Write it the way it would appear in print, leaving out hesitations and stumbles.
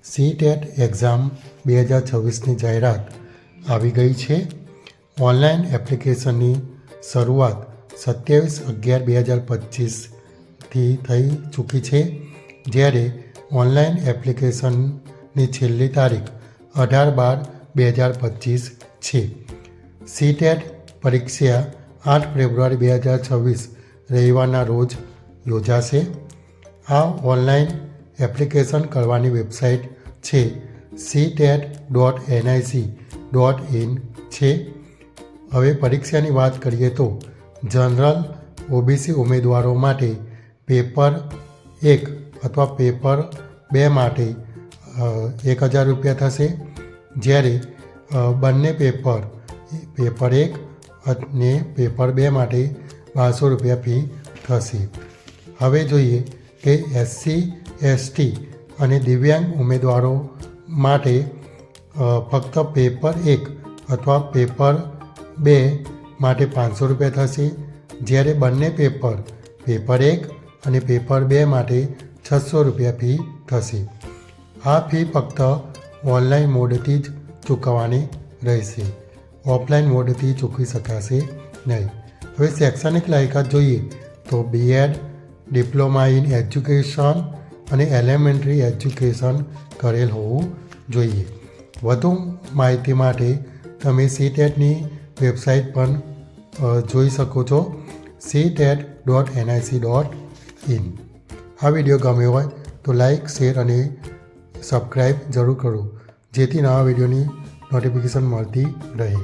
CTET exam 2026ની જાહેરાત આવી ગઈ છે. ઓનલાઈન એપ્લિકેશનની શરૂઆત 27/11/2025થી થઈ ચૂકી છે, જ્યારે ઓનલાઈન એપ્લિકેશનની છેલ્લી તારીખ 18/12/2025 છે. સીટેટ પરીક્ષા 8 ફેબ્રુઆરી 2026 રવિવારના રોજ યોજાશે. આ ઓનલાઈન એપ્લિકેશન કરવાની વેબસાઇટ છે ctet.nic.in છે. હવે પરીક્ષાની વાત કરીએ તો જનરલ ઓબીસી ઉમેદવારો માટે પેપર 1 અથવા પેપર 2 માટે 1000 રૂપિયા થશે, જ્યારે બંને પેપર 1 અને પેપર 2 માટે 1200 રૂપિયા ફી થશે. હવે જોઈએ કે SC, ST અને દિવ્યાંગ ઉમેદવારો માટે ફક્ત પેપર 1 અથવા પેપર 2 માટે 500 રૂપિયા થશે, જ્યારે બંને પેપર 1 અને પેપર 2 માટે 600 રૂપિયા ફી થશે. આ ફી ફક્ત ઓનલાઈન મોડથી જ ચૂકવવાની રહેશે. ઓફલાઈન મોડથી ચૂકવી શકાશે નહીં. હવે શૈક્ષણિક લાયકાત જોઈએ તો BEd, ડિપ્લોમા ઇન એજ્યુકેશન અને એલિમેન્ટરી એજ્યુકેશન કરેલ હોવું જોઈએ. વધુ માહિતી માટે તમે સીટેટની વેબસાઇટ પણ જોઈ શકો છો ctet.nic.in. આ વિડીયો ગમ્યો હોય તો લાઈક, શેર અને સબસ્ક્રાઈબ જરૂર કરો, જેથી નવા વિડીયોની નોટિફિકેશન મળતી રહે.